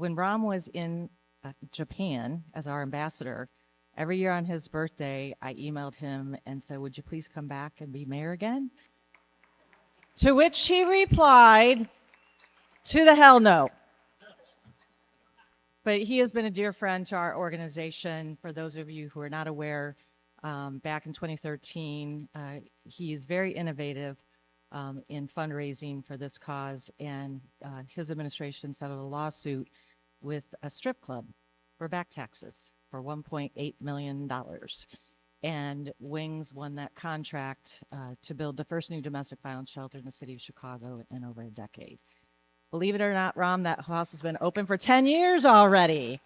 when Rahm was in Japan as our ambassador, every year on his birthday, I emailed him and said, would you please come back and be mayor again? To which he replied, to the hell no. But he has been a dear friend to our organization. For those of you who are not aware, back in 2013, he is very innovative in fundraising for this cause, and his administration settled a lawsuit with a strip club for back taxes for $1.8 million. And Wings won that contract to build the first new domestic violence shelter in the city of Chicago in over a decade. Believe it or not, Rahm, that house has been open for 10 years already.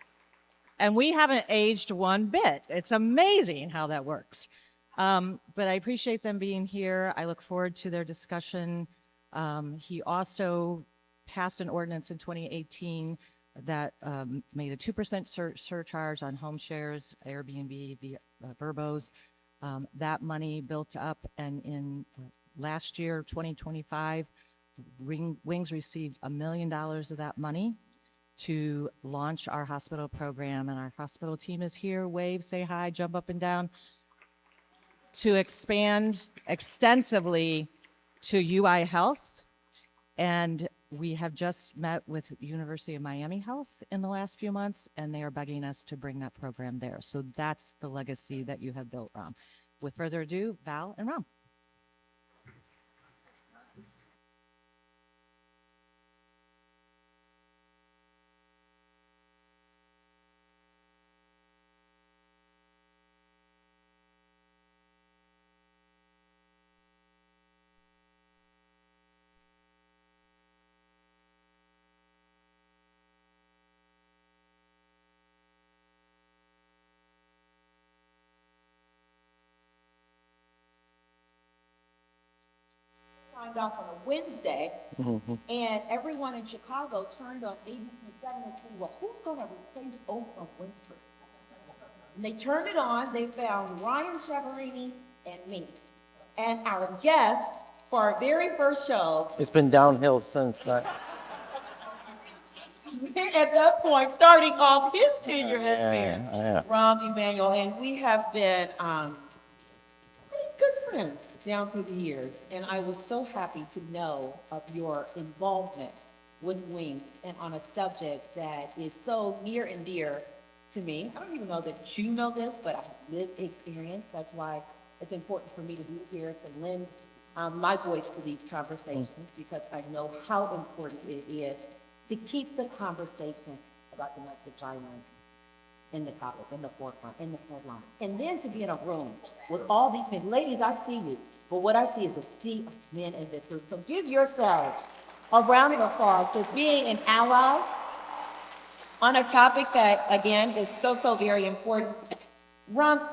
And we haven't aged one bit. It's amazing how that works. But I appreciate them being here. I look forward to their discussion. He also passed an ordinance in 2018 that made a 2% surcharge on home shares, Airbnb, the Verbos. That money built up, and in last year, 2025, Wings received $1 million of that money to launch our hospital program, and our hospital team is here. Wave, say hi, jump up and down. To expand extensively to UI Health, and we have just met with University of Miami Health in the last few months, and they are begging us to bring that program there. So that's the legacy that you have built, Rahm. With further ado, Val and Rahm. Signed off on a Wednesday, and everyone in Chicago turned on ABC7 and said, well, who's going to replace Oprah Winfrey? And they turned it on. They found Ryan Chiaverini and me. And our guest for our very first show. It's been downhill since that. At that point, starting off his tenure as mayor, Rahm Emanuel, and we have been pretty good friends down through the years. And I was so happy to know of your involvement with Wings and on a subject that is so near and dear to me. I don't even know that you know this, but I've lived experience. That's why it's important for me to be here to lend my voice to these conversations, because I know how important it is to keep the conversation about domestic violence in the topic, in the forefront, in the headline. And then to be in a room with all these men. Ladies, I see you, but what I see is a sea of men in this room. So give yourselves a round of applause for being an ally on a topic that, again, is so very important. Rahm,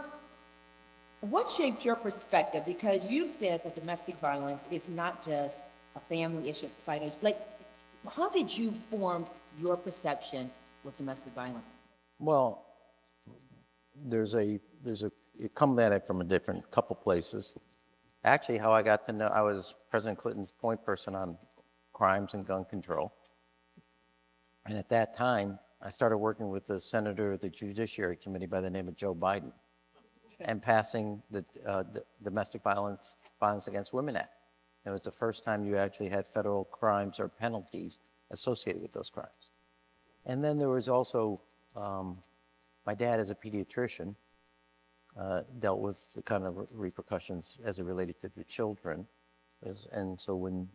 what shaped your perspective? Because you said that domestic violence is not just a family issue, society issue. Like, how did you form your perception with domestic violence? Well, you come at it from a couple places. Actually, how I got to know, I was President Clinton's point person on crimes and gun control. And at that time, I started working with the senator of the Judiciary Committee by the name of Joe Biden, and passing the Domestic Violence Against Women Act. It was the first time you actually had federal crimes or penalties associated with those crimes. And then there was also, my dad as a pediatrician dealt with the kind of repercussions as it related to the children. And so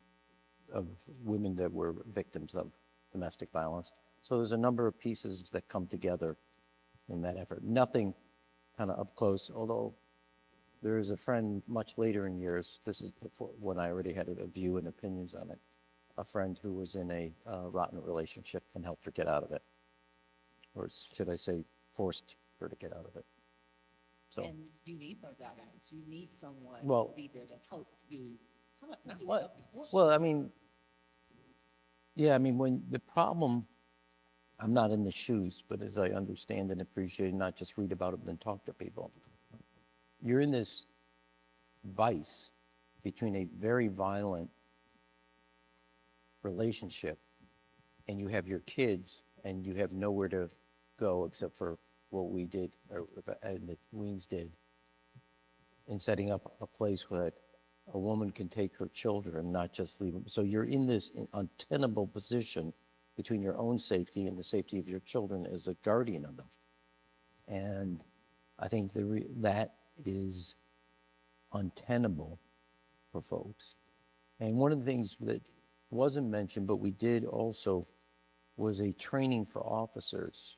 of women that were victims of domestic violence. So there's a number of pieces that come together in that effort. Nothing kind of up close, although there is a friend much later in years, this is before, when I already had a view and opinions on it, a friend who was in a rotten relationship and helped her get out of it. Or should I say, forced her to get out of it. So. And you need those allies. You need someone to be there to help you. Well, I mean, when the problem, I'm not in the shoes, but as I understand and appreciate, not just read about it, but then talk to people. You're in this vice between a very violent relationship, and you have your kids, and you have nowhere to go except for what we did, or that Weems did, in setting up a place where a woman can take her children, not just leave them. So you're in this untenable position between your own safety and the safety of your children as a guardian of them. And I think that is untenable for folks. And one of the things that wasn't mentioned, but we did also, was a training for officers.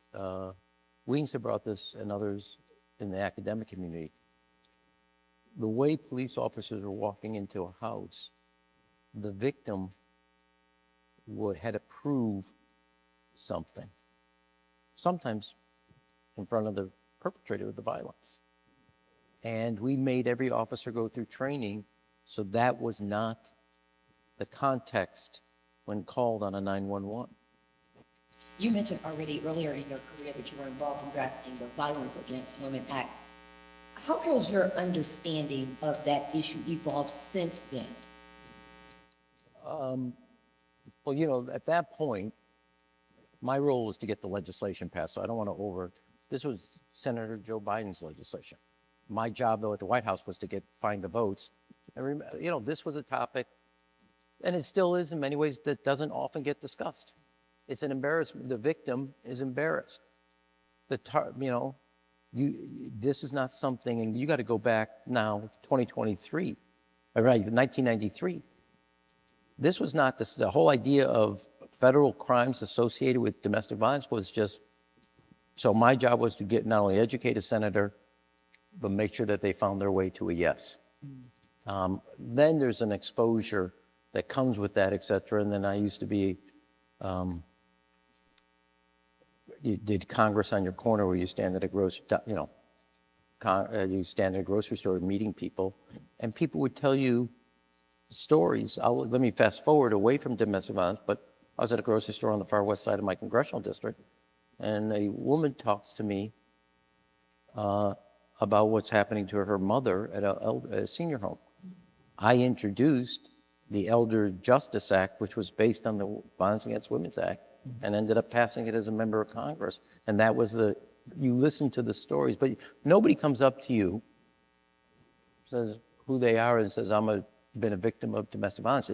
Weems had brought this, and others in the academic community. The way police officers are walking into a house, the victim had to prove something, sometimes in front of the perpetrator of the violence. And we made every officer go through training, so that was not the context when called on a 911. You mentioned already earlier in your career that you were involved in drafting the Violence Against Women Act. How has your understanding of that issue evolved since then? Well, you know, at that point, my role was to get the legislation passed, so I don't want to this was Senator Joe Biden's legislation. My job, though, at the White House was to find the votes. And, you know, this was a topic, and it still is in many ways, that doesn't often get discussed. It's an embarrassment. The victim is embarrassed. This is not something, and you got to go back now, 2023, right, 1993. This was not the whole idea of federal crimes associated with domestic violence was just, so my job was to not only educate a senator, but make sure that they found their way to a yes. Then there's an exposure that comes with that, et cetera. And then I used to be, you did Congress on your corner, where you stand at a grocery, you stand at a grocery store meeting people, and people would tell you stories. Let me fast forward away from domestic violence, but I was at a grocery store on the far west side of my congressional district, and a woman talks to me about what's happening to her mother at a senior home. I introduced the Elder Justice Act, which was based on the Violence Against Women's Act, and ended up passing it as a member of Congress. And that was you listen to the stories, but nobody comes up to you, says who they are, and says, been a victim of domestic violence.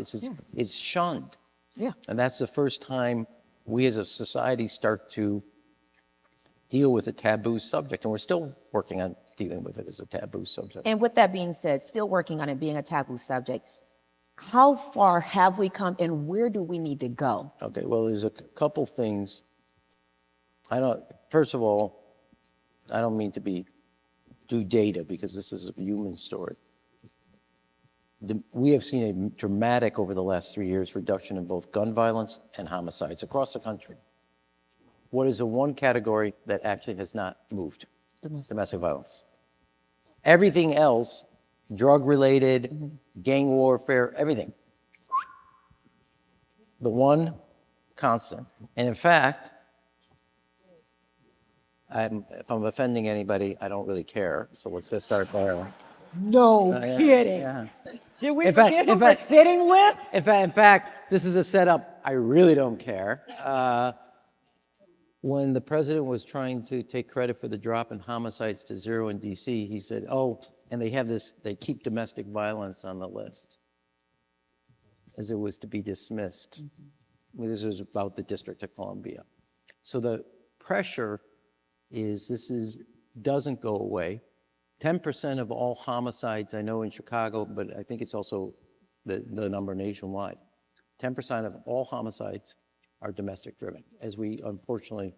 It's shunned. Yeah. And that's the first time we as a society start to deal with a taboo subject. And we're still working on dealing with it as a taboo subject. And with that being said, still working on it being a taboo subject, how far have we come and where do we need to go? Okay, well, there's a couple things. First of all, I don't mean to do data, because this is a human story. We have seen a dramatic, over the last 3 years, reduction in both gun violence and homicides across the country. What is the one category that actually has not moved? Domestic violence. Everything else, drug-related, gang warfare, everything. The one constant. And in fact, if I'm offending anybody, I don't really care. So let's just start there. No kidding. Yeah. Did we forget who we're sitting with? In fact, this is a setup. I really don't care. When the president was trying to take credit for the drop in homicides to 0 in DC, he said, and they keep domestic violence on the list, as it was to be dismissed. This is about the District of Columbia. So the pressure doesn't go away. 10% of all homicides, I know in Chicago, but I think it's also the number nationwide. 10% of all homicides are domestic driven, as we, unfortunately,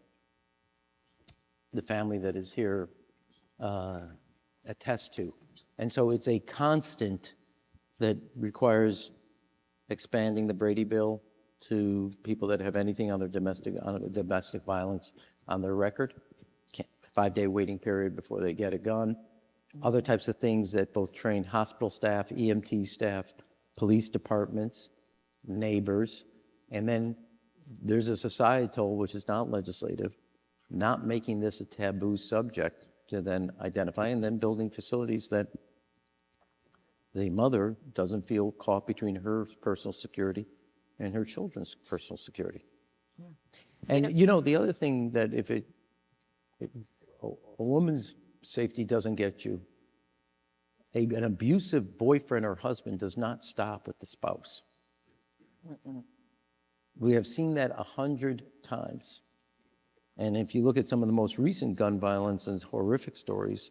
the family that is here attest to. And so it's a constant that requires expanding the Brady Bill to people that have anything on their domestic violence on their record. 5-day waiting period before they get a gun. Other types of things that both train hospital staff, EMT staff, police departments, neighbors, and then there's a societal, which is not legislative, not making this a taboo subject to then identify, and then building facilities that the mother doesn't feel caught between her personal security and her children's personal security. And you know, the other thing that if a woman's safety doesn't get you, an abusive boyfriend or husband does not stop with the spouse. We have seen that 100 times. And if you look at some of the most recent gun violence and horrific stories,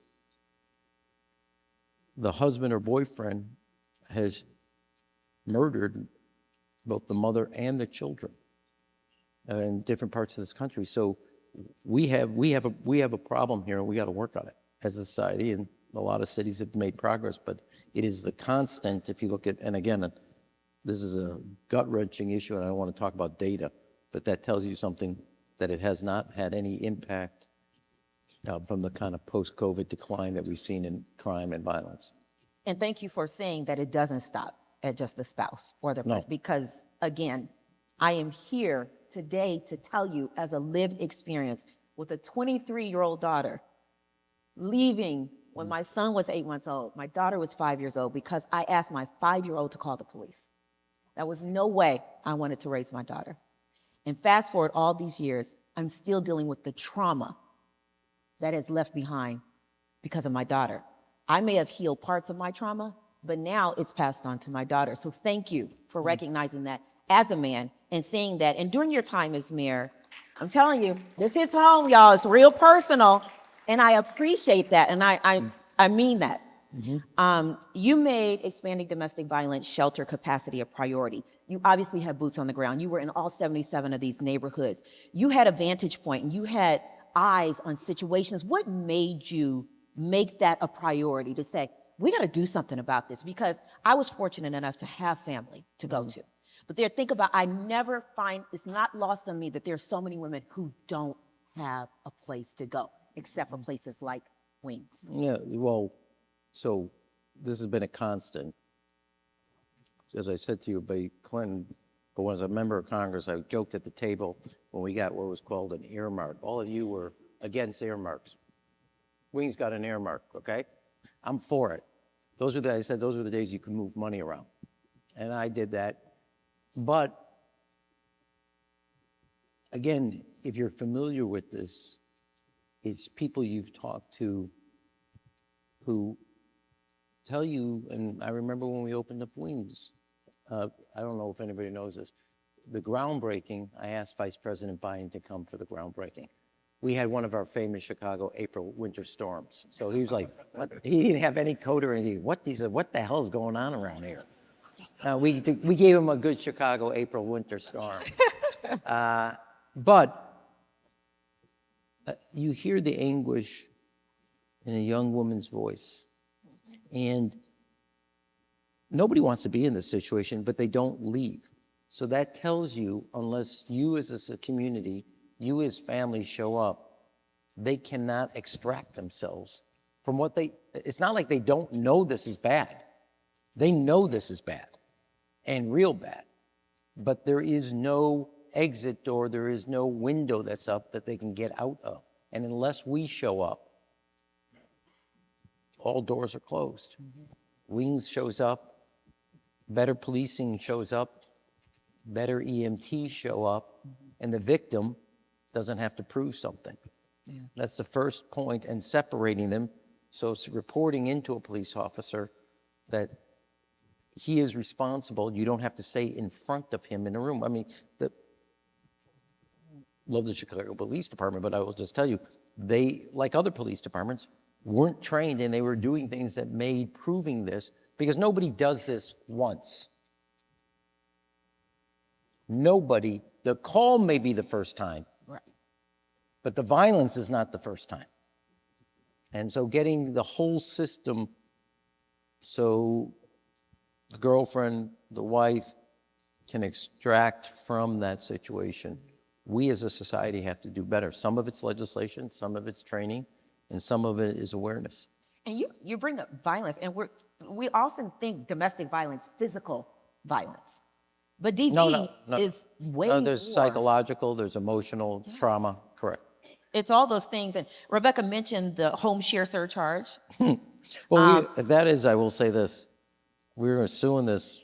the husband or boyfriend has murdered both the mother and the children in different parts of this country. So we have a problem here, and we got to work on it as a society. And a lot of cities have made progress, but it is the constant. If you look at, and again, this is a gut-wrenching issue, and I don't want to talk about data, but that tells you something, that it has not had any impact from the kind of post-COVID decline that we've seen in crime and violence. And thank you for saying that it doesn't stop at just the spouse or the person, because again, I am here today to tell you, as a lived experience with a 23-year-old daughter, leaving when my son was 8 months old, my daughter was 5 years old, because I asked my 5-year-old to call the police. There was no way I wanted to raise my daughter. And fast forward all these years, I'm still dealing with the trauma that is left behind because of my daughter. I may have healed parts of my trauma, but now it's passed on to my daughter. So thank you for recognizing that as a man and saying that. And during your time as mayor, I'm telling you, this is home, y'all. It's real personal. And I appreciate that. And I mean that. You made expanding domestic violence shelter capacity a priority. You obviously have boots on the ground. You were in all 77 of these neighborhoods. You had a vantage point and you had eyes on situations. What made you make that a priority to say, we got to do something about this? Because I was fortunate enough to have family to go to. But there, think about, I never find, it's not lost on me that there are so many women who don't have a place to go, except for places like Wings. Yeah, well, so this has been a constant. As I said to you, by Clinton, but when I was a member of Congress, I joked at the table when we got what was called an earmark. All of you were against earmarks. Wings got an earmark, okay? I'm for it. I said those were the days you could move money around. And I did that. But again, if you're familiar with this, it's people you've talked to who tell you, and I remember when we opened up Wings, I don't know if anybody knows this, the groundbreaking, I asked Vice President Biden to come for the groundbreaking. We had one of our famous Chicago April winter storms. So he was like, what? He didn't have any coat or anything. He said, what the hell is going on around here? We gave him a good Chicago April winter storm. But you hear the anguish in a young woman's voice. And nobody wants to be in this situation, but they don't leave. So that tells you, unless you as a community, you as families show up, they cannot extract themselves from what it's not like they don't know this is bad. They know this is bad and real bad, but there is no exit door, there is no window that's up that they can get out of. And unless we show up, all doors are closed. Wings shows up, better policing shows up, better EMTs show up, and the victim doesn't have to prove something. Yeah. That's the first point, and separating them. So it's reporting into a police officer that he is responsible. You don't have to say in front of him in a room. I mean, love the Chicago Police Department, but I will just tell you, they, like other police departments, weren't trained, and they were doing things that made proving this, because nobody does this once. Nobody, the call may be the first time, right, but the violence is not the first time. And so getting the whole system, so the girlfriend, the wife can extract from that situation, we as a society have to do better. Some of it's legislation, some of it's training, and some of it is awareness. And you bring up violence, and we often think domestic violence, physical violence. But DV is way more. There's psychological, there's emotional trauma, correct. It's all those things. And Rebecca mentioned the home share surcharge. Well, that is, I will say this, we were suing this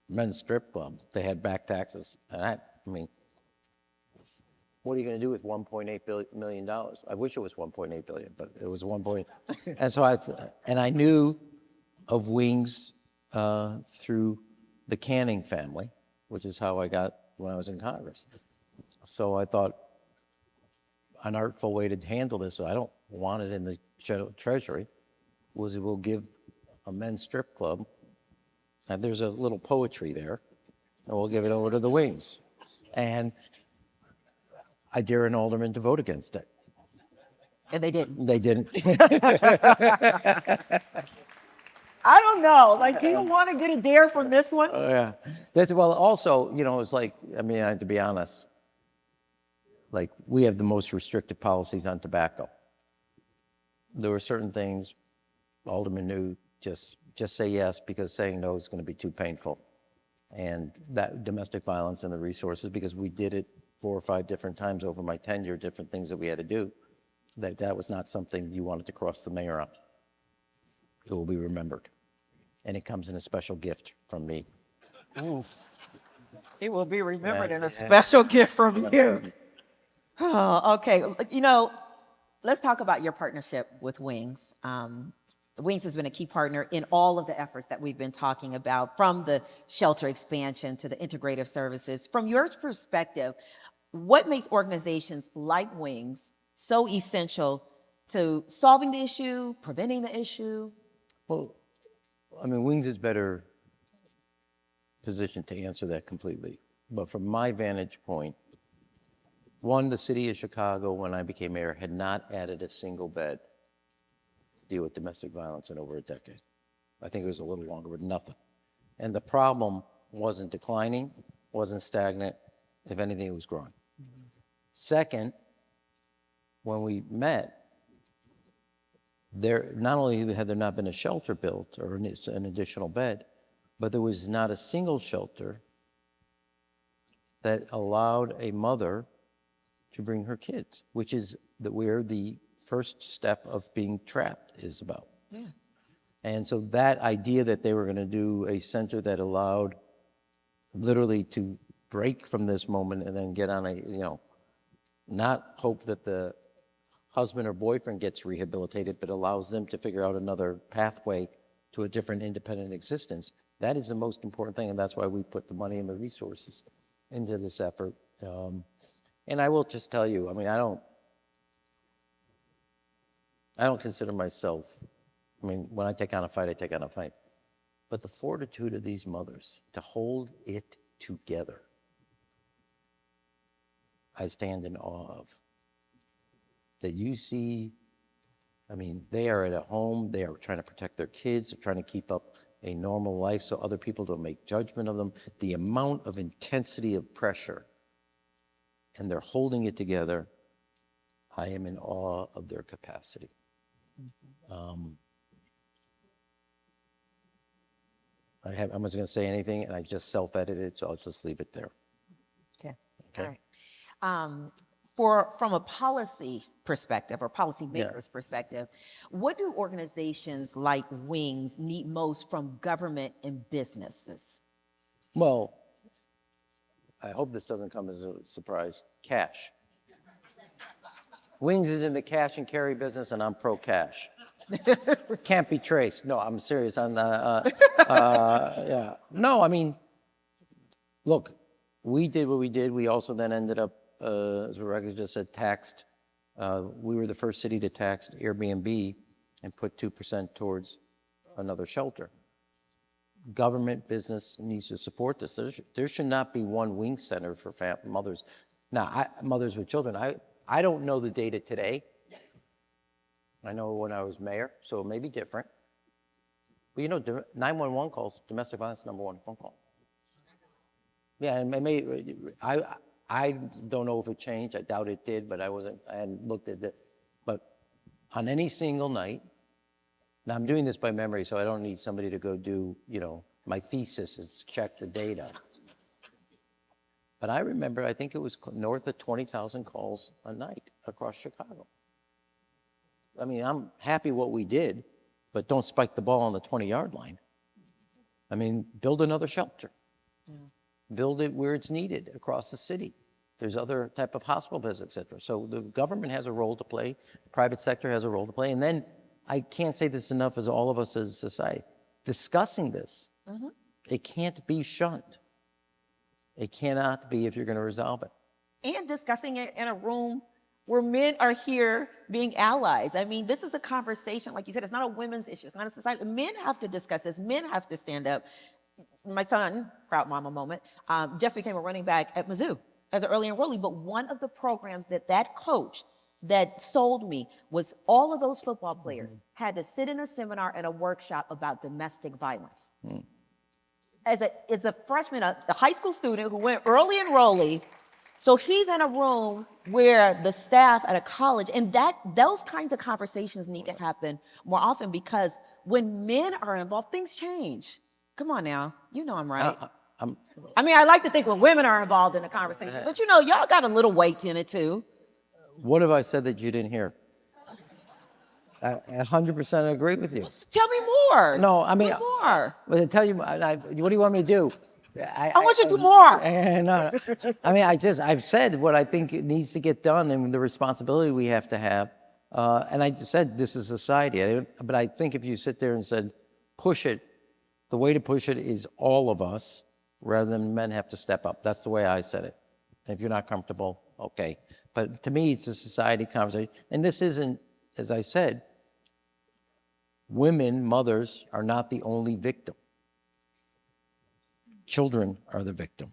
men's strip club. They had back taxes. And I mean, what are you going to do with $1.8 million? I wish it was 1.8 billion, but it was 1 point. And so I knew of Wings through the Canning family, which is how I got when I was in Congress. So I thought an artful way to handle this, so I don't want it in the Treasury, was we'll give a men's strip club, and there's a little poetry there, and we'll give it over to the Wings. And I dare an alderman to vote against it. And they didn't. They didn't. I don't know. Like, do you want to get a dare from this one? Yeah. Well, also, it's like, I mean, I have to be honest, like, we have the most restrictive policies on tobacco. There were certain things Alderman knew, just say yes, because saying no is going to be too painful. And that domestic violence and the resources, because we did it 4 or 5 different times over my tenure, different things that we had to do, that was not something you wanted to cross the mayor on. It will be remembered. And it comes in a special gift from me. It will be remembered in Yeah. a special gift from you. Oh, okay. Let's talk about your partnership with Wings. Wings has been a key partner in all of the efforts that we've been talking about, from the shelter expansion to the integrative services. From your perspective, what makes organizations like Wings so essential to solving the issue, preventing the issue? Well, I mean, Wings is better positioned to answer that completely. But from my vantage point, one, the city of Chicago, when I became mayor, had not added a single bed to deal with domestic violence in over a decade. I think it was a little longer, but nothing. And the problem wasn't declining, wasn't stagnant. If anything, it was growing. Second, when we met, there not only had there not been a shelter built or an additional bed, but there was not a single shelter that allowed a mother to bring her kids, which is where the first step of being trapped is about. Yeah. And so that idea that they were going to do a center that allowed literally to break from this moment and then get on not hope that the husband or boyfriend gets rehabilitated, but allows them to figure out another pathway to a different independent existence. That is the most important thing, and that's why we put the money and the resources into this effort. And I will just tell you, I mean, I don't consider myself, I mean, when I take on a fight, I take on a fight. But the fortitude of these mothers to hold it together, I stand in awe of. That you see, I mean, they are at a home, they are trying to protect their kids, they're trying to keep up a normal life so other people don't make judgment of them. The amount of intensity of pressure, and they're holding it together. I am in awe of their capacity. I wasn't going to say anything, and I just self-edited, so I'll just leave it there. Okay. Okay. All right. From a policy perspective or policymakers' perspective, what do organizations like Wings need most from government and businesses? Well, I hope this doesn't come as a surprise. Cash. Wings is in the cash and carry business, and I'm pro-cash. Can't be traced. No, I'm serious. Yeah. No, I mean, look, we did what we did. We also then ended up, as Rebecca just said, taxed. We were the first city to tax Airbnb and put 2% towards another shelter. Government, business needs to support this. There should not be one wing center for mothers. Now, mothers with children, I don't know the data today. I know when I was mayor, so it may be different. But 911 calls, domestic violence, #1 phone call. Yeah, and I don't know if it changed. I doubt it did, but I hadn't looked at it. But on any single night, now I'm doing this by memory, so I don't need somebody to go do, my thesis is check the data. But I remember, I think it was north of 20,000 calls a night across Chicago. I mean, I'm happy what we did, but don't spike the ball on the 20-yard line. I mean, build another shelter. Yeah. Build it where it's needed across the city. There's other type of hospital visits, et cetera. So the government has a role to play, private sector has a role to play, and then I can't say this enough as all of us as a society, discussing this, it can't be shunned. It cannot be if you're gonna resolve it. And discussing it in a room where men are here being allies. I mean, this is a conversation, like you said, it's not a women's issue, it's not a society. Men have to discuss this, men have to stand up. My son, proud mama moment, just became a running back at Mizzou as an early enrollee, but one of the programs that coach that sold me was all of those football players had to sit in a seminar and a workshop about domestic violence. It's a freshman, a high school student who went early enrollee. So he's in a room where the staff at a college, and those kinds of conversations need to happen more often, because when men are involved, things change. Come on now, you know I'm right. I mean, I like to think when women are involved in a conversation, but y'all got a little weight in it too. What have I said that you didn't hear? I 100% agree with you. Tell me more. No, I mean, do more. But to tell you, what do you want me to do? I want you to do more. No, I mean, I've said what I think it needs to get done and the responsibility we have to have. And I just said this is society. But I think if you sit there and said, push it, the way to push it is all of us rather than men have to step up. That's the way I said it. And if you're not comfortable, okay. But to me, it's a society conversation. And this isn't, as I said, women, mothers, are not the only victim. Children are the victim.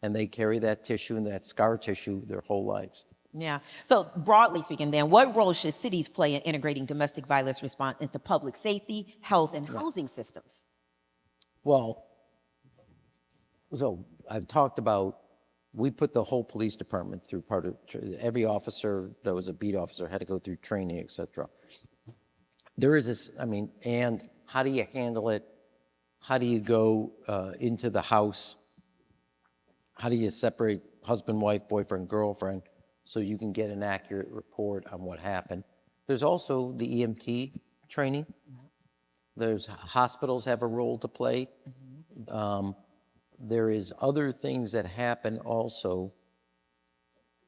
And they carry that tissue and that scar tissue their whole lives. Yeah. So broadly speaking then, what role should cities play in integrating domestic violence response into public safety, health, and housing systems? Well, so I've talked about, we put the whole police department through every officer that was a beat officer had to go through training, et cetera. There is this, I mean, and how do you handle it? How do you go into the house? How do you separate husband, wife, boyfriend, girlfriend, so you can get an accurate report on what happened? There's also the EMT training. There's hospitals have a role to play. There is other things that happen also,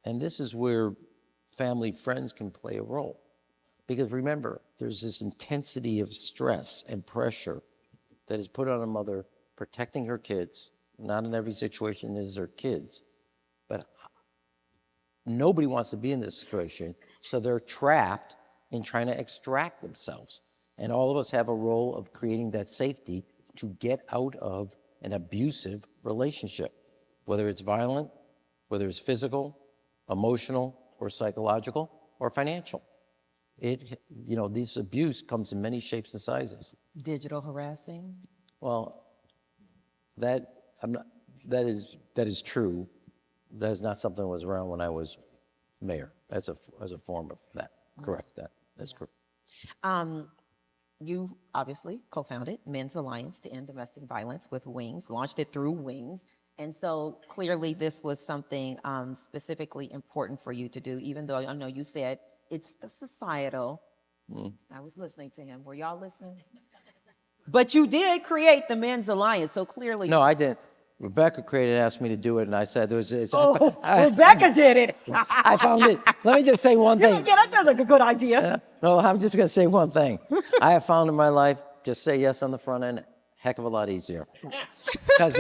and this is where family, friends can play a role. Because remember, there's this intensity of stress and pressure that is put on a mother protecting her kids. Not in every situation is their kids, but nobody wants to be in this situation, so they're trapped in trying to extract themselves. And all of us have a role of creating that safety to get out of an abusive relationship, whether it's violent, whether it's physical, emotional, or psychological, or financial. This abuse comes in many shapes and sizes. Digital harassing? Well, that is true. That is not something that was around when I was mayor. As a form of that. Correct that. That's correct. You obviously co-founded Men's Alliance to End Domestic Violence with Wings, launched it through Wings. And so clearly this was something specifically important for you to do, even though I know you said it's the societal. I was listening to him. Were y'all listening? But you did create the Men's Alliance, so clearly. No, I didn't. Rebecca asked me to do it, and I said, Rebecca did it. I found it. Let me just say one thing. Yeah, that sounds like a good idea. No, I'm just going to say one thing. I have found in my life, just say yes on the front end, heck of a lot easier. Because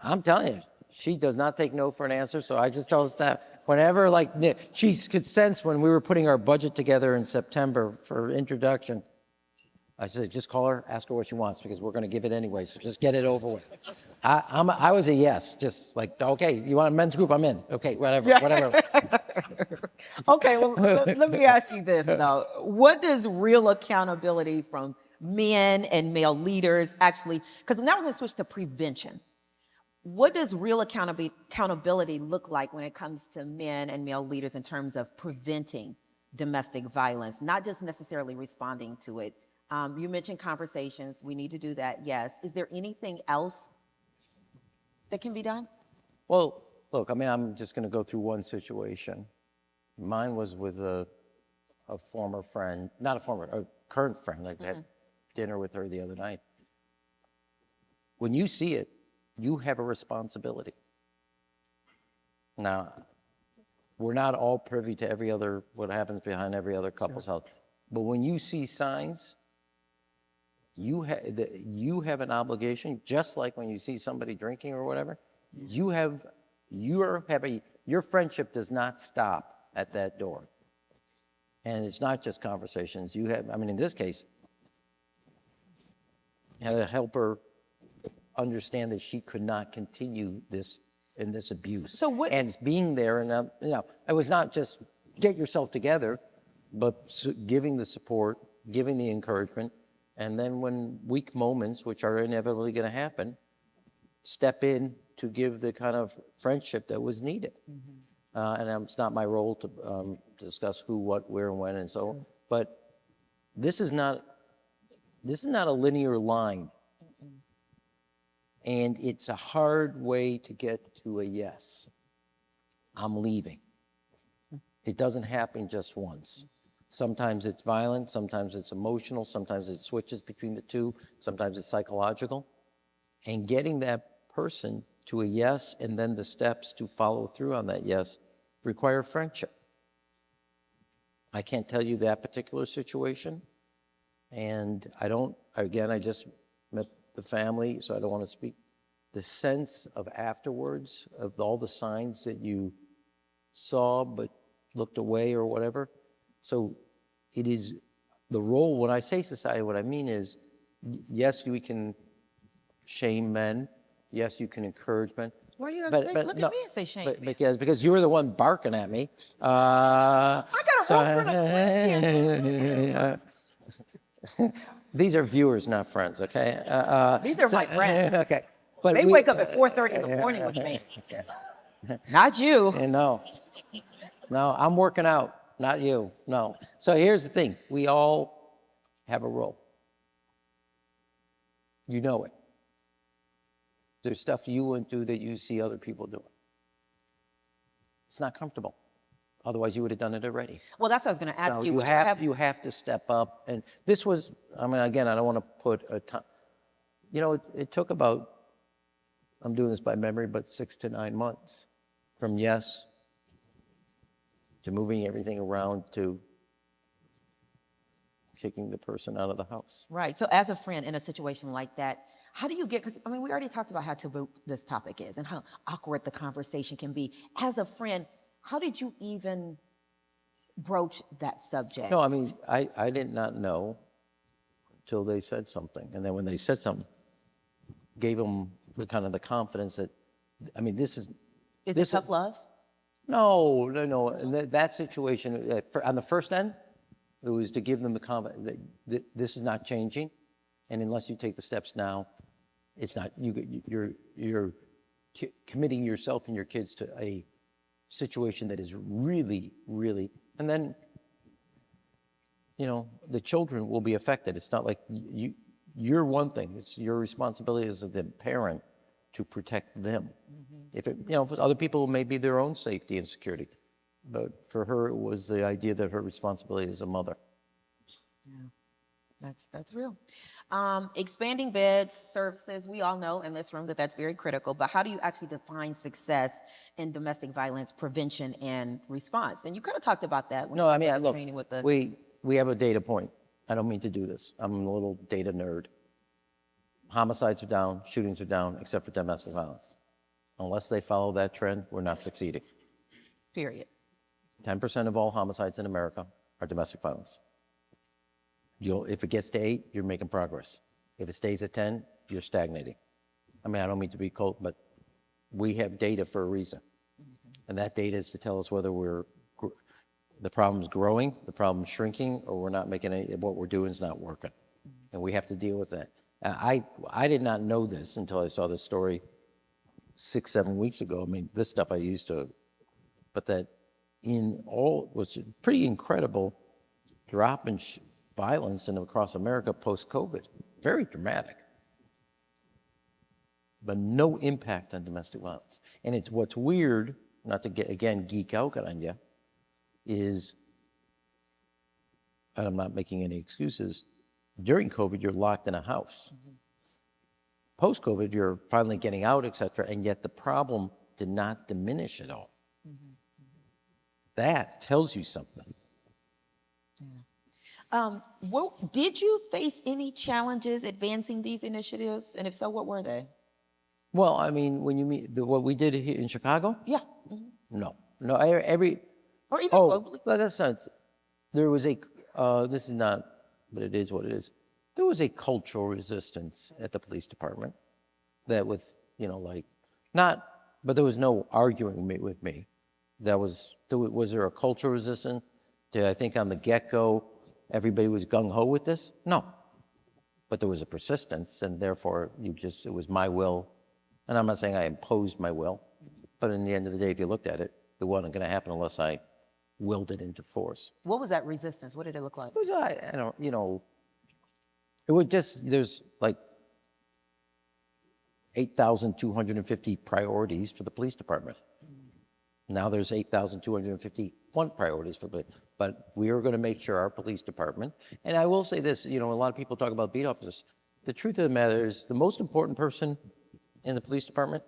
I'm telling you, she does not take no for an answer, so I just told staff, whenever, she could sense when we were putting our budget together in September for introduction, I said, just call her, ask her what she wants, because we're going to give it anyway, so just get it over with. I was a yes, just like, okay, you want a men's group, I'm in. Okay, whatever. Okay, well, let me ask you this, though. What does real accountability from men and male leaders actually, because now we're going to switch to prevention. What does real accountability look like when it comes to men and male leaders in terms of preventing domestic violence, not just necessarily responding to it? You mentioned conversations. We need to do that, yes. Is there anything else that can be done? Well, look, I'm just going to go through one situation. Mine was with a former friend, a current friend. I had dinner with her the other night. When you see it, you have a responsibility. Now, we're not all privy to what happens behind every other couple's house. But when you see signs, you have an obligation, just like when you see somebody drinking or whatever, your friendship does not stop at that door. And it's not just conversations. In this case, you had to help her understand that she could not continue this abuse. So what- And it's being there, and it was not just get yourself together, but giving the support, giving the encouragement, and then when weak moments, which are inevitably going to happen, step in to give the kind of friendship that was needed. And it's not my role to discuss who, what, where, and when, and so on. But this is not a linear line. And it's a hard way to get to a yes. I'm leaving. It doesn't happen just once. Sometimes it's violent, sometimes it's emotional, sometimes it switches between the two, sometimes it's psychological. And getting that person to a yes and then the steps to follow through on that yes require friendship. I can't tell you that particular situation. And I just met the family, so I don't want to speak. The sense of afterwards, of all the signs that you saw but looked away or whatever. So it is the role, when I say society, what I mean is, yes, we can shame men. Yes, you can encourage men. Why are you going to look at me and say shame? Because you were the one barking at me. I got a whole friend of friends. These are viewers, not friends, okay? These are my friends. Okay. But They wake up at 4:30 in the morning with me. Not you. No, I'm working out, not you, no. So here's the thing, we all have a role. You know it. There's stuff you wouldn't do that you see other people doing. It's not comfortable. Otherwise, you would have done it already. Well, that's what I was going to ask So you. you have to step up. And this was, again, I don't want to put a time. It took about, I'm doing this by memory, but 6 to 9 months from yes to moving everything around to kicking the person out of the house. Right. So as a friend in a situation like that, how do you get, because we already talked about how taboo this topic is and how awkward the conversation can be. As a friend, how did you even broach that subject? No, I did not know until they said something. And then when they said something, gave them the kind of the confidence that, this is... Is it tough love? No. In that situation, on the first end, it was to give them the confidence that this is not changing. And unless you take the steps now, it's not, you're committing yourself and your kids to a situation that is really, really, and then, the children will be affected. It's not like you're one thing. It's your responsibility as the parent to protect them. Mm-hmm. For other people, it may be their own safety and security. But for her, it was the idea that her responsibility as a mother. Yeah, that's real. Expanding beds, services, we all know in this room that that's very critical, but how do you actually define success in domestic violence prevention and response? And you kind of talked about that when you talked about the look, training with the... we have a data point. I don't mean to do this. I'm a little data nerd. Homicides are down, shootings are down, except for domestic violence. Unless they follow that trend, we're not succeeding. Period. 10% of all homicides in America are domestic violence. If it gets to 8, you're making progress. If it stays at 10, you're stagnating. I don't mean to be cold, but we have data for a reason. And that data is to tell us whether the problem's growing, the problem's shrinking, or we're not making what we're doing is not working. And we have to deal with that. I did not know this until I saw this story 6-7 weeks ago. This stuff I used to, but that was a pretty incredible drop in violence across America post-COVID. Very dramatic. But no impact on domestic violence. And what's weird, not to geek out on you, is, and I'm not making any excuses, during COVID, you're locked in a house. Mm-hmm. Post-COVID, you're finally getting out, et cetera, and yet the problem did not diminish at all. That tells you something. Did you face any challenges advancing these initiatives? And if so, what were they? Well, I mean, when you mean what we did here in Chicago? Yeah. No, no. Or even Oh, globally? well, that's not. There was a. This is not, but it is what it is. There was a cultural resistance at the police department that, with like, not, but there was no arguing with me. Was there a cultural resistance? Did I think on the get-go everybody was gung-ho with this? No, but there was a persistence, and therefore it was my will. And I'm not saying I imposed my will, but in the end of the day, if you looked at it, it wasn't going to happen unless I willed it into force. What was that resistance? What did it look like? It was, I don't, it would just, there's like 8,250 priorities for the police department. Now there's 8,251 priorities for the, but we are going to make sure our police department, and I will say this, a lot of people talk about beat officers. The truth of the matter is the most important person in the police department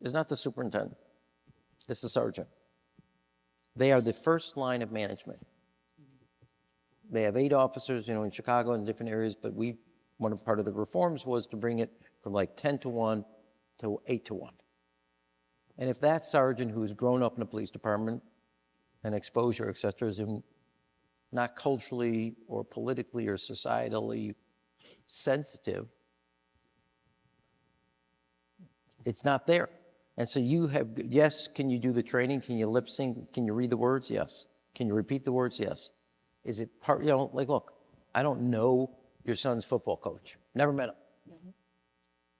is not the superintendent, it's the sergeant. They are the first line of management. They have 8 officers, in Chicago and different areas, but part of the reforms was to bring it from like 10-1 to 8-1. And if that sergeant who's grown up in the police department and exposure, et cetera, is not culturally or politically or societally sensitive, it's not there. And so yes, can you do the training? Can you lip sync? Can you read the words? Yes. Can you repeat the words? Yes. Is it part, look, I don't know your son's football coach. Never met him. Mm-hmm.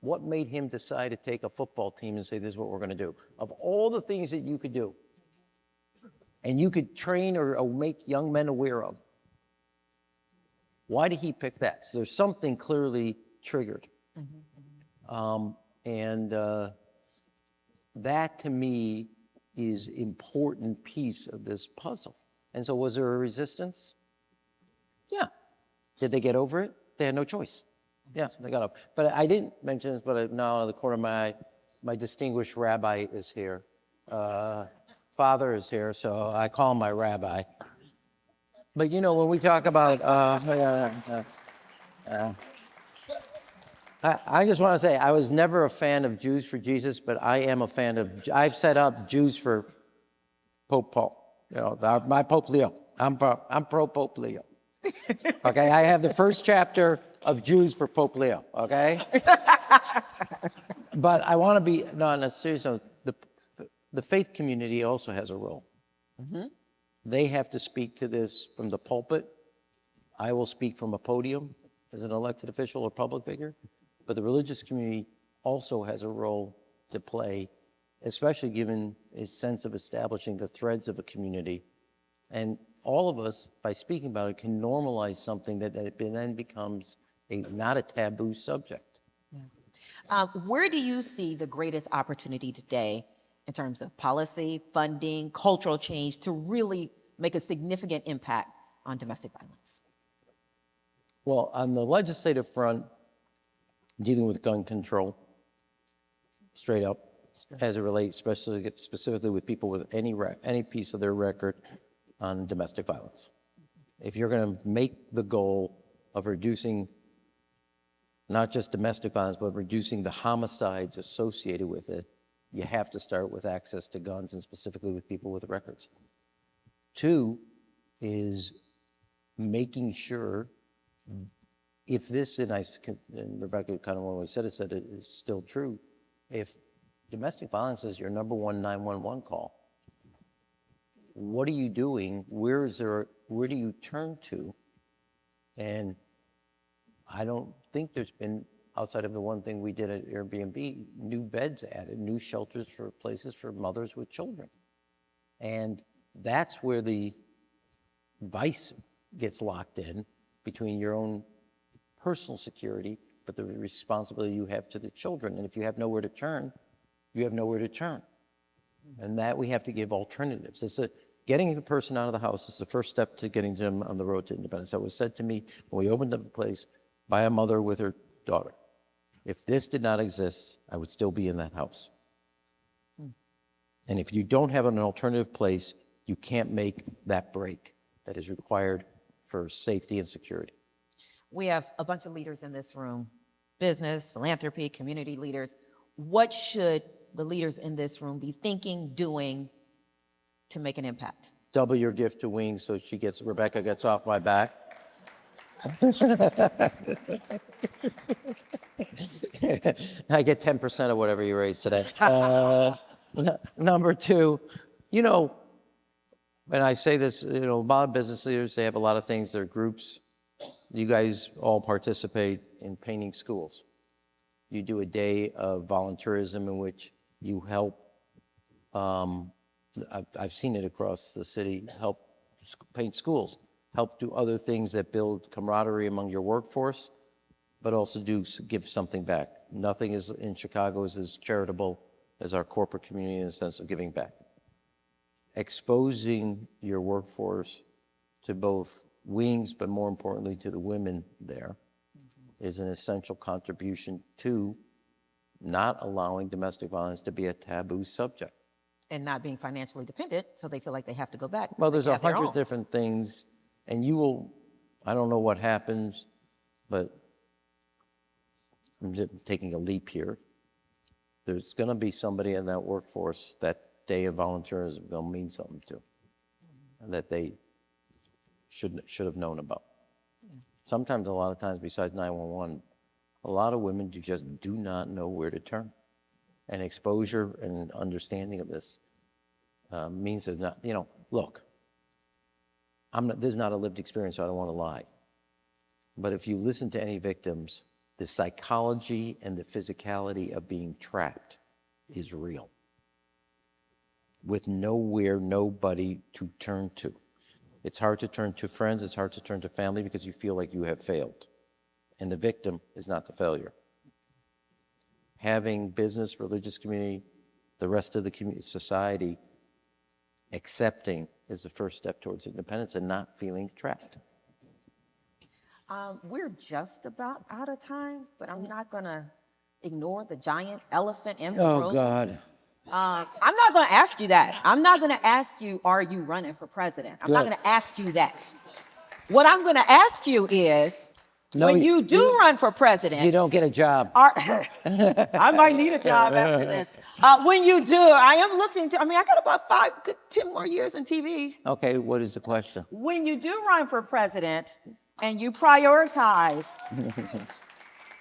What made him decide to take a football team and say, this is what we're going to do? Of all the things that you could do, and you could train or make young men aware of, why did he pick that? So there's something clearly triggered. Mm-hmm. That to me is important piece of this puzzle. And so was there a resistance? Yeah. Did they get over it? They had no choice. Yeah, they got up. But I didn't mention this, but now out of the corner of my eye, my distinguished rabbi is here. Father is here, so I call him my rabbi. But when we talk about, I just want to say, I was never a fan of Jews for Jesus, but I am a fan of, I've set up Jews for Pope Paul. My Pope Leo. I'm pro Pope Leo. Okay, I have the first chapter of Jews for Pope Leo, okay? But I want to be, no, on a serious note, the faith community also has a role. Mm-hmm. They have to speak to this from the pulpit. I will speak from a podium as an elected official or public figure. But the religious community also has a role to play, especially given its sense of establishing the threads of a community. And all of us, by speaking about it, can normalize something that then becomes not a taboo subject. Yeah. Where do you see the greatest opportunity today in terms of policy, funding, cultural change to really make a significant impact on domestic violence? Well, on the legislative front, dealing with gun control, straight up, as it relates, specifically with people with any piece of their record on domestic violence. If you're going to make the goal of reducing not just domestic violence, but reducing the homicides associated with it, you have to start with access to guns, and specifically with people with records. 2 is making sure, if this, and Rebecca kind of when we said it is still true, if domestic violence is your number 1 911 call, what are you doing? Where do you turn to? And I don't think there's been, outside of the one thing we did at Airbnb, new beds added, new shelters for places for mothers with children. And that's where the vice gets locked in between your own personal security, but the responsibility you have to the children. And if you have nowhere to turn, you have nowhere to turn. And that we have to give alternatives. Getting a person out of the house is the first step to getting them on the road to independence. That was said to me when we opened up the place by a mother with her daughter. If this did not exist, I would still be in that house. And if you don't have an alternative place, you can't make that break that is required for safety and security. We have a bunch of leaders in this room, business, philanthropy, community leaders. What should the leaders in this room be thinking, doing to make an impact? Double your gift to Wings so Rebecca gets off my back. I get 10% of whatever you raise today. Number two, and I say this, a lot of business leaders, they have a lot of things, their groups. You guys all participate in painting schools. You do a day of volunteerism in which you help, I've seen it across the city, help paint schools, help do other things that build camaraderie among your workforce, but also give something back. Nothing in Chicago is as charitable as our corporate community in the sense of giving back. Exposing your workforce to both Wings, but more importantly to the women there, is an essential contribution to not allowing domestic violence to be a taboo subject. And not being financially dependent, so they feel like they have to go back. Well, there's They have their 100 homes. different things, and I don't know what happens, but I'm just taking a leap here. There's going to be somebody in that workforce that day of volunteerism going to mean something to, and that they should have known about. Sometimes, a lot of times, besides 911, a lot of women just do not know where to turn. And exposure and understanding of this means there's not, look, there's not a lived experience, so I don't want to lie. But if you listen to any victims, the psychology and the physicality of being trapped is real, with nobody to turn to. It's hard to turn to friends, it's hard to turn to family because you feel like you have failed. And the victim is not the failure. Having business, religious community, the rest of the community, society, accepting is the first step towards independence and not feeling trapped. We're just about out of time, but I'm not going to ignore the giant elephant in the room. Oh, God. I'm not going to ask you that. I'm not going to ask you, are you running for president? I'm not Good. going to ask you that. What I'm going to ask you is, No, when you do run for president, You don't get a job. I might need a job after this. When you do, I am looking to, I got about 10 more years in TV. Okay, what is the question? When you do run for president and you prioritize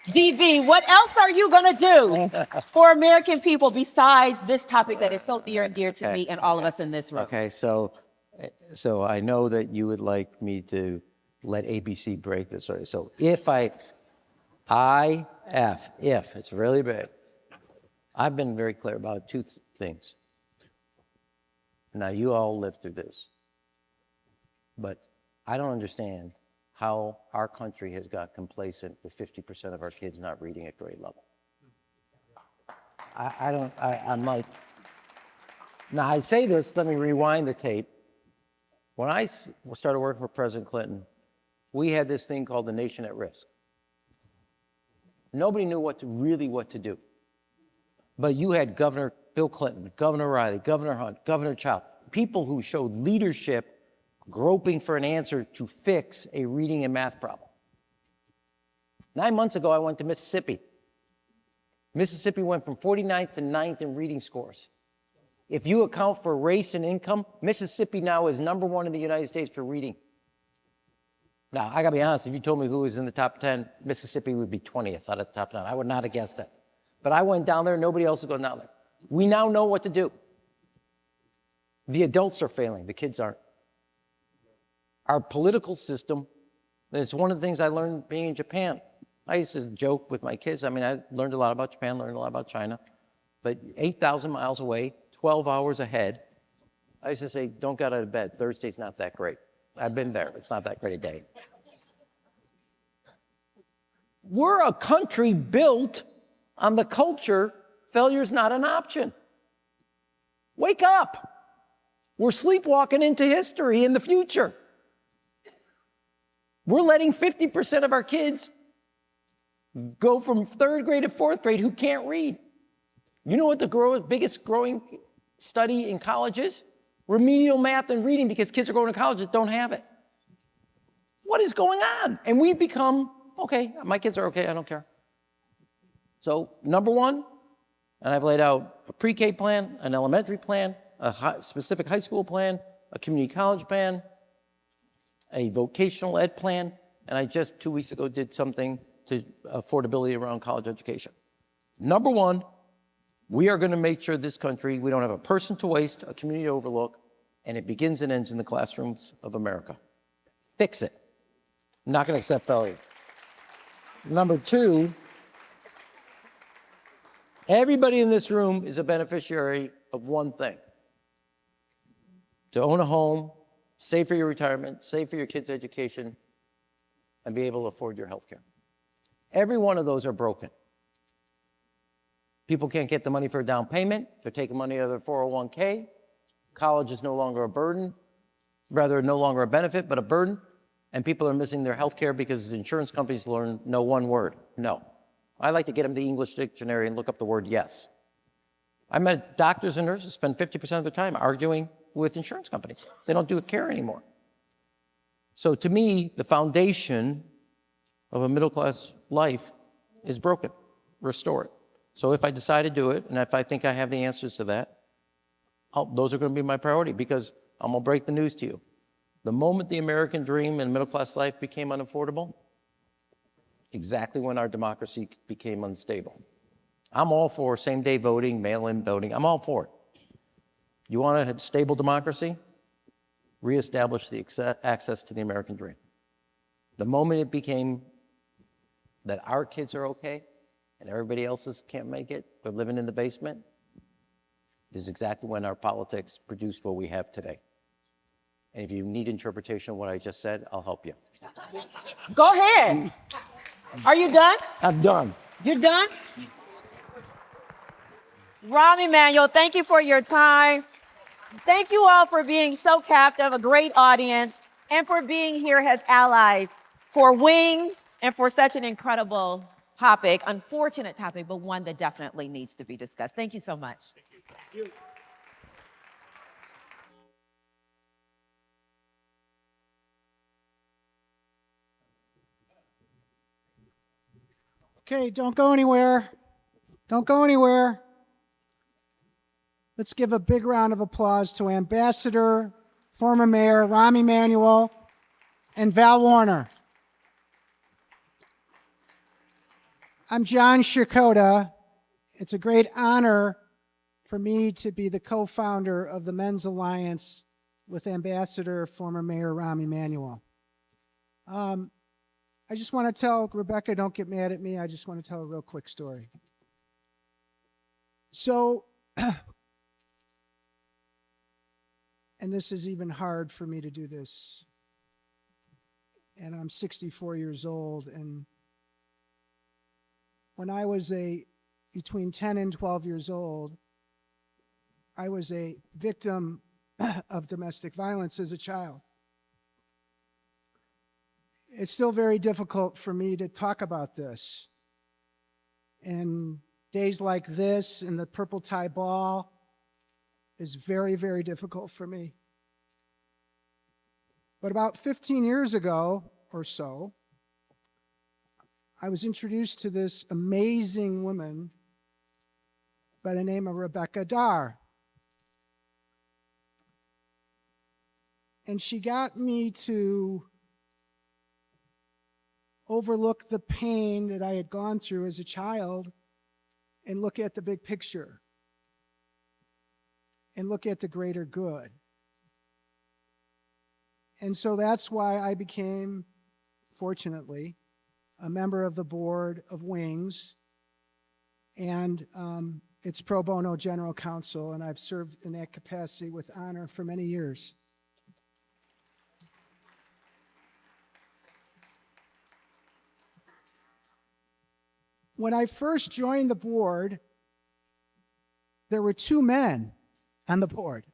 DV, what else are you going to do for American people besides this topic that is so near and dear to me and all of us in this room? Okay, so I know that you would like me to let ABC break this. So if it's really big, I've been very clear about two things. Now, you all lived through this, but I don't understand how our country has got complacent with 50% of our kids not reading at grade level. I'm like, now I say this, let me rewind the tape. When I started working for President Clinton, we had this thing called the Nation at Risk. Nobody knew what to do. But you had Governor Bill Clinton, Governor Riley, Governor Hunt, Governor Child, people who showed leadership, groping for an answer to fix a reading and math problem. 9 months ago, I went to Mississippi. Mississippi went from 49th to 9th in reading scores. If you account for race and income, Mississippi now is #1 in the United States for reading. Now, I gotta be honest, if you told me who was in the top 10, Mississippi would be 20th out of the top 10. I would not have guessed that. But I went down there, nobody else is going down there. We now know what to do. The adults are failing, the kids aren't. Our political system, and it's one of the things I learned being in Japan. I used to joke with my kids. I learned a lot about Japan, learned a lot about China, but 8,000 miles away, 12 hours ahead, I used to say, don't get out of bed. Thursday's not that great. I've been there. It's not that great a day. We're a country built on the culture, failure's not an option. Wake up. We're sleepwalking into history in the future. We're letting 50% of our kids go from 3rd grade to 4th grade who can't read. You know what the biggest growing study in colleges, remedial math and reading because kids are going to college that don't have it. What is going on? And we've become, okay, my kids are okay, I don't care. So number one, and I've laid out a pre-K plan, an elementary plan, a specific high school plan, a community college plan, a vocational ed plan, and I just 2 weeks ago did something to affordability around college education. Number one, we are going to make sure this country, we don't have a person to waste, a community to overlook, and it begins and ends in the classrooms of America. Fix it. I'm not going to accept failure. Number two, everybody in this room is a beneficiary of one thing: to own a home, save for your retirement, save for your kids' education, and be able to afford your health care. Every one of those are broken. People can't get the money for a down payment. They're taking money out of their 401k. College is no longer a burden, rather no longer a benefit, but a burden. And people are missing their health care because the insurance companies know one word: no. I like to get them the English dictionary and look up the word yes. I met doctors and nurses spend 50% of their time arguing with insurance companies. They don't do care anymore. So to me, the foundation of a middle-class life is broken. Restore it. So if I decide to do it, and if I think I have the answers to that, those are going to be my priority, because I'm going to break the news to you. The moment the American dream and middle-class life became unaffordable, exactly when our democracy became unstable. I'm all for same-day voting, mail-in voting. I'm all for it. You want to have stable democracy? Reestablish the access to the American dream. The moment it became that our kids are okay and everybody else's can't make it, they're living in the basement, is exactly when our politics produced what we have today. And if you need interpretation of what I just said, I'll help you. Go ahead. Are you done? I'm done. You're done? Rahm Emanuel, thank you for your time. Thank you all for being so captive, a great audience, and for being here as allies for Wings and for such an incredible topic, unfortunate topic, but one that definitely needs to be discussed. Thank you so much. Okay, don't go anywhere. Don't go anywhere. Let's give a big round of applause to Ambassador, former Mayor Rahm Emanuel, and Val Warner. I'm John Shakota. It's a great honor for me to be the co-founder of the Men's Alliance with Ambassador, former Mayor Rahm Emanuel. I just want to tell, Rebecca, don't get mad at me. I just want to tell a real quick story. So, and this is even hard for me to do this, and I'm 64 years old, and when I was between 10 and 12 years old, I was a victim of domestic violence as a child. It's still very difficult for me to talk about this. And days like this and the purple tie ball is very, very difficult for me. But about 15 years ago or so, I was introduced to this amazing woman by the name of Rebecca Dar. And she got me to overlook the pain that I had gone through as a child and look at the big picture and look at the greater good. And so that's why I became, fortunately, a member of the board of Wings and its pro bono general counsel, and I've served in that capacity with honor for many years. When I first joined the board, there were 2 men on the board.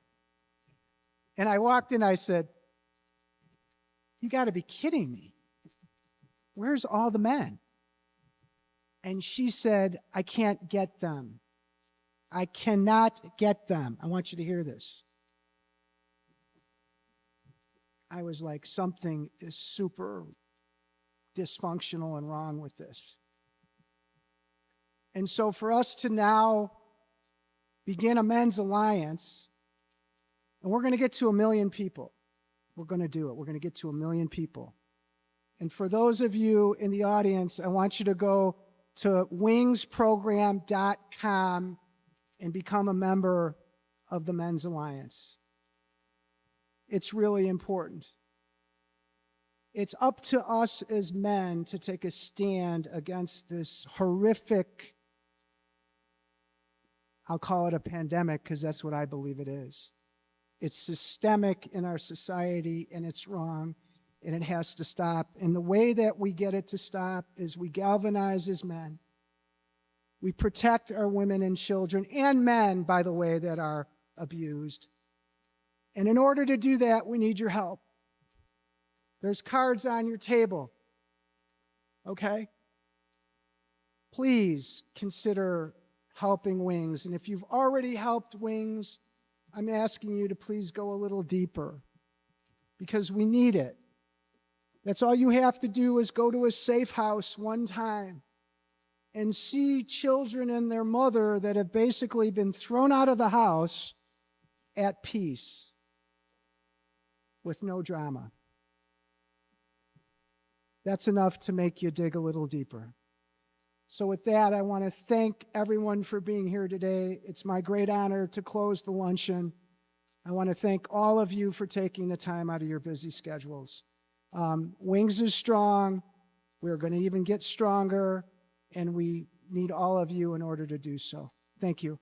And I walked in, I said, "You got to be kidding me. Where's all the men?" And she said, "I can't get them. I cannot get them. I want you to hear this. I was like, something is super dysfunctional and wrong with this. And so for us to now begin a men's alliance, and we're going to get to 1 million people. We're going to do it. We're going to get to 1 million people. And for those of you in the audience, I want you to go to wingsprogram.com and become a member of the Men's Alliance. It's really important. It's up to us as men to take a stand against this horrific, I'll call it a pandemic because that's what I believe it is. It's systemic in our society and it's wrong and it has to stop. And the way that we get it to stop is we galvanize as men. We protect our women and children and men, by the way, that are abused. And in order to do that, we need your help. There's cards on your table, okay? Please consider helping Wings. And if you've already helped Wings, I'm asking you to please go a little deeper because we need it. That's all you have to do is go to a safe house one time and see children and their mother that have basically been thrown out of the house at peace with no drama. That's enough to make you dig a little deeper. So with that, I want to thank everyone for being here today. It's my great honor to close the luncheon. I want to thank all of you for taking the time out of your busy schedules. Wings is strong. We're going to even get stronger, and we need all of you in order to do so. Thank you.